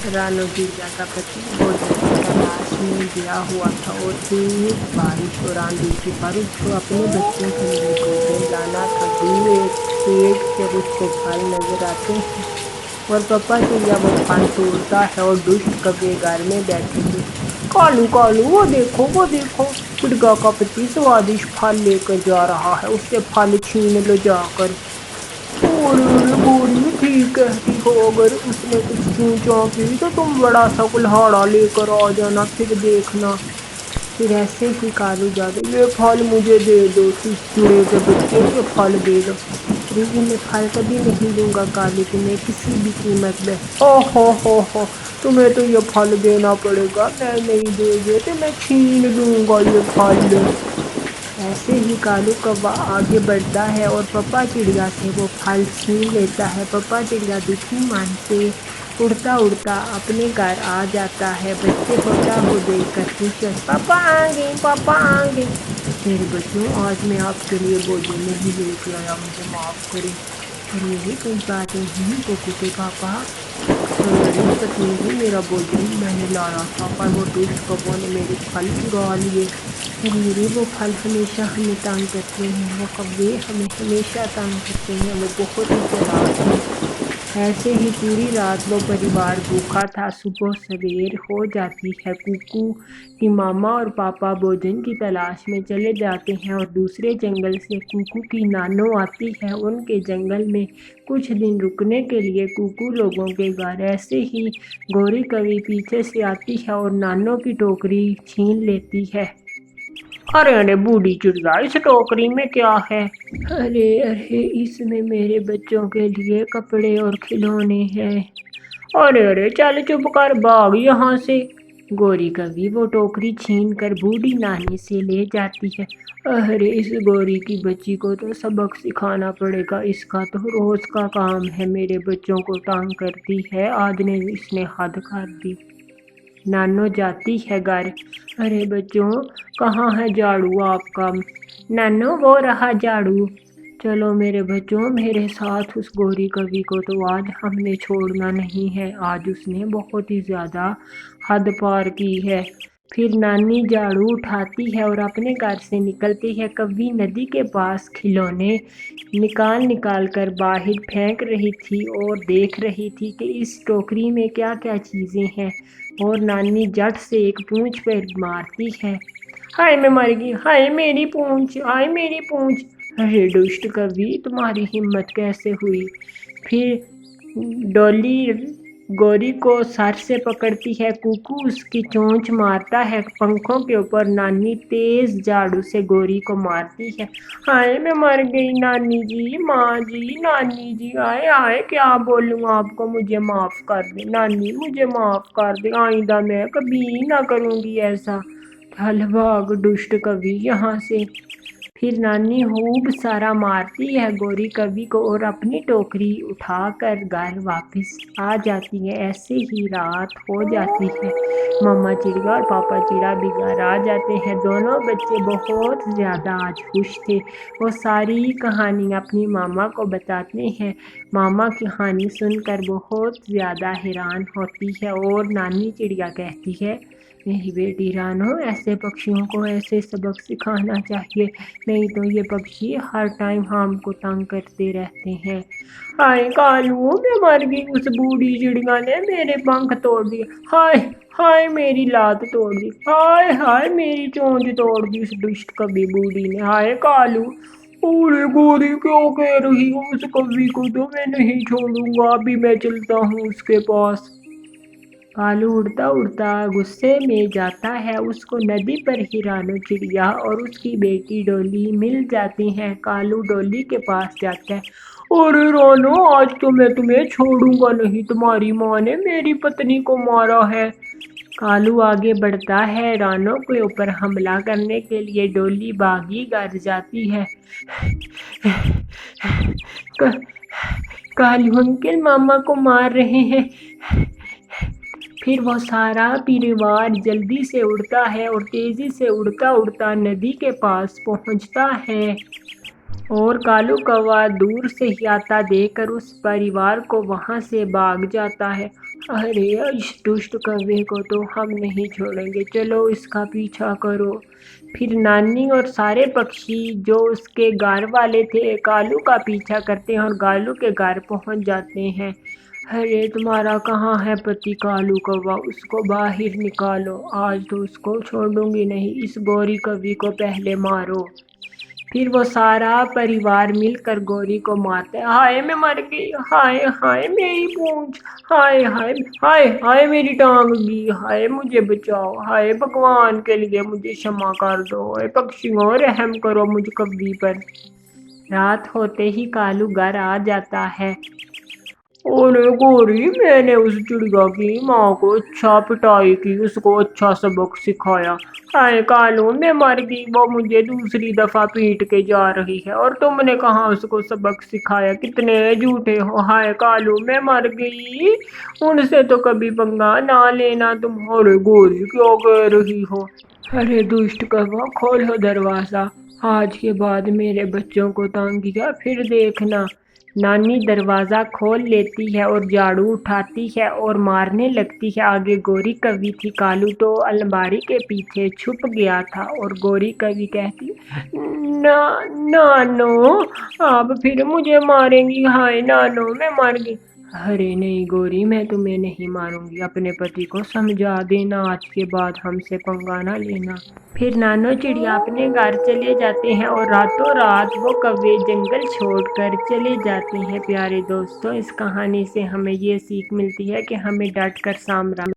रानो गिरजा का पति भोजन की तलाश में गया हुआ था और तेज बारिश और आंधी के पर उसको अपने बच्चों के लिए भोजन लाना था। दूर एक पेड़ से उसको फल नजर आते हैं और पप्पा चिड़िया वो फल तोड़ता है और दुष्ट कव्वे घर में बैठे थे। कालू कालू वो देखो चिड़िया का पति स्वादिष्ट फल लेकर जा रहा है, उससे फल छीन लो जाकर। अरे बूढ़ी ठीक कहती हो, अगर उसने कुछ चूं चां की तो तुम बड़ा सा कुल्हाड़ा लेकर आ जाना, फिर देखना। फिर ऐसे ही कालू जादू, ये फल मुझे दे दो, चिड़े के बच्चे ये फल दे दो। अरे ये मैं फल कभी नहीं दूंगा कालू तुम्हें किसी भी कीमत में। हो तुम्हें तो ये फल देना पड़ेगा, मैं नहीं दोगे तो मैं छीन लूंगा ये फल। ऐसे ही कालू कौवा आगे बढ़ता है और पप्पा चिड़िया से वो फल छीन लेता है। पप्पा चिड़िया दुखी मन से उड़ता उड़ता अपने घर आ जाता है। बच्चे होता हो देखकर खुश है, पापा आ गए, पापा आ गए। मेरे बच्चों, आज मैं आपके लिए भोजन नहीं लेके आया, मुझे माफ करें। अरे अरे कोई बात नहीं कोकू के पापा। अरे पत्नी जी, मेरा भोजन मैंने लाया था पर वो दुष्ट कौवों ने मेरे फल चुरा लिए। अरे अरे वो फल हमेशा हमें तंग करते हैं, वो कौवे हमें हमेशा तंग करते हैं, वो बहुत ही चालाक हैं। ऐसे ही पूरी रात वो परिवार भूखा था। सुबह सवेर हो जाती है, कुकू की मामा और पापा भोजन की तलाश में चले जाते हैं और दूसरे जंगल से कुकू की नानो आती है उनके जंगल में कुछ दिन रुकने के लिए। कुकू लोगों के घर ऐसे ही गौरी कवि पीछे से आती है और नानो की टोकरी छीन लेती है। अरे अरे बूढ़ी चिड़िया, इस टोकरी में क्या है? अरे अरे इसमें मेरे बच्चों के लिए कपड़े और खिलौने हैं। अरे अरे चल चुप कर, भाग यहाँ से। गोरी कभी वो टोकरी छीन कर बूढ़ी नानी से ले जाती है। अरे इस गोरी की बच्ची को तो सबक सिखाना पड़ेगा, इसका तो रोज का काम है, मेरे बच्चों को तंग करती है, आज ने इसने हद कर दी। नानो जाती है घर। अरे बच्चों, कहाँ है झाड़ू आपका? नानो वो रहा झाड़ू। चलो मेरे बच्चों, मेरे साथ उस गोरी कवि को तो आज हमने छोड़ना नहीं है, आज उसने बहुत ही ज़्यादा हद पार की है। फिर नानी झाड़ू उठाती है और अपने घर से निकलती है। कवि नदी के पास खिलौने निकाल निकाल कर बाहर फेंक रही थी और देख रही थी कि इस टोकरी में क्या क्या चीज़ें हैं। और नानी जट से एक पूंछ पे मारती है। हाय मैं मर गई, हाय मेरी पूंछ, हाय मेरी पूंछ। अरे दुष्ट कवि, तुम्हारी हिम्मत कैसे हुई? फिर डॉली गौरी को सर से पकड़ती है। कुकू उसकी चोंच मारता है पंखों के ऊपर। नानी तेज झाड़ू से गौरी को मारती है। हाय मैं मर गई नानी जी, माँ जी, नानी जी, आए आए क्या बोलूँ आपको, मुझे माफ़ कर दे नानी, मुझे माफ़ कर दे, आइंदा मैं कभी ना करूँगी ऐसा। चल भाग दुष्ट कवि यहाँ से। फिर नानी खूब सारा मारती है गौरी कवि को और अपनी टोकरी उठाकर घर वापस आ जाती है। ऐसे ही रात हो जाती है। मामा चिड़िया और पापा चिड़ा भी घर आ जाते हैं। दोनों बच्चे बहुत ज़्यादा आज खुश थे। वो सारी कहानी अपनी मामा को बताते हैं। मामा की कहानी सुनकर बहुत ज़्यादा हैरान होती है और नानी चिड़िया कहती है, मेरी बेटी रानो, ऐसे पक्षियों को ऐसे सबक सिखाना चाहिए, नहीं तो ये पक्षी हर टाइम हमको तंग करते रहते हैं। हाय कालू, मैं मर गई, उस बूढ़ी चिड़िया ने मेरे पंख तोड़ दिए। हाय हाय मेरी लात तोड़ दी, हाय हाय मेरी चोंच तोड़ दी उस दुष्ट कभी बूढ़ी ने। हाय कालू। अरे गोरी क्यों कह रही हो, उस कवि को तो मैं नहीं छोड़ूंगा, अभी मैं चलता हूँ उसके पास। कालू उड़ता उड़ता गुस्से में जाता है। उसको नदी पर ही रानो चिड़िया और उसकी बेटी डोली मिल जाती हैं। कालू डोली के पास जाता है। अरे रानो, आज तो मैं तुम्हें छोड़ूंगा नहीं, तुम्हारी माँ ने मेरी पत्नी को मारा है। कालू आगे बढ़ता है रानो के ऊपर हमला करने के लिए। डोली बागी कर जाती है। क- कालू अंकल मामा को मार रहे हैं। फिर वो सारा परिवार जल्दी से उड़ता है और तेजी से उड़ता उड़ता नदी के पास पहुंचता है। और कालू कौवा दूर से ही आता देखकर उस परिवार को वहां से भाग जाता है। अरे इस दुष्ट कौवे को तो हम नहीं छोड़ेंगे, चलो इसका पीछा करो। फिर नानी और सारे पक्षी जो उसके घर वाले थे कालू का पीछा करते हैं और कालू के घर पहुंच जाते हैं। अरे तुम्हारा कहाँ है पति कालू कौवा, उसको बाहर निकालो, आज तो उसको छोड़ूंगी नहीं, इस गौरी कवि को पहले मारो। फिर वो सारा परिवार मिलकर गौरी को मारता है। हाय मैं मर गई, हाय हाय मेरी पूंछ, हाय हाय हाय हाय मेरी टांग की, हाय मुझे बचाओ, हाय भगवान के लिए मुझे क्षमा कर दो, हाय पक्षियों रहम करो मुझ कब्बी पर। रात होते ही कालू घर आ जाता है। अरे गोरी, मैंने उस चिड़िया की माँ को अच्छा पिटाई की, उसको अच्छा सबक सिखाया। हाय कालू मैं मर गई, वो मुझे दूसरी दफा पीट के जा रही है और तुमने कहाँ उसको सबक सिखाया, कितने झूठे हो। हाय कालू मैं मर गई, उनसे तो कभी पंगा ना लेना तुम। अरे गोरी क्या कह रही हो। अरे दुष्ट कौवा खोलो दरवाजा, आज के बाद मेरे बच्चों को तंग किया फिर देखना। नानी दरवाजा खोल लेती है और झाड़ू उठाती है और मारने लगती है। आगे गोरी कवि थी, कालू तो अलमारी के पीछे छुप गया था और गोरी कवि कहती, ना नानो आप फिर मुझे मारेंगी, हाय नानो मैं मर गई। अरे नहीं गोरी, मैं तुम्हें नहीं मारूंगी, अपने पति को समझा देना, आज के बाद हमसे पंगा ना लेना। फिर नानो चिड़िया अपने घर चले जाते हैं और रातों रात वो कौवे जंगल छोड़कर चले जाते हैं। प्यारे दोस्तों, इस कहानी से हमें ये सीख मिलती है कि हमें डट कर सामना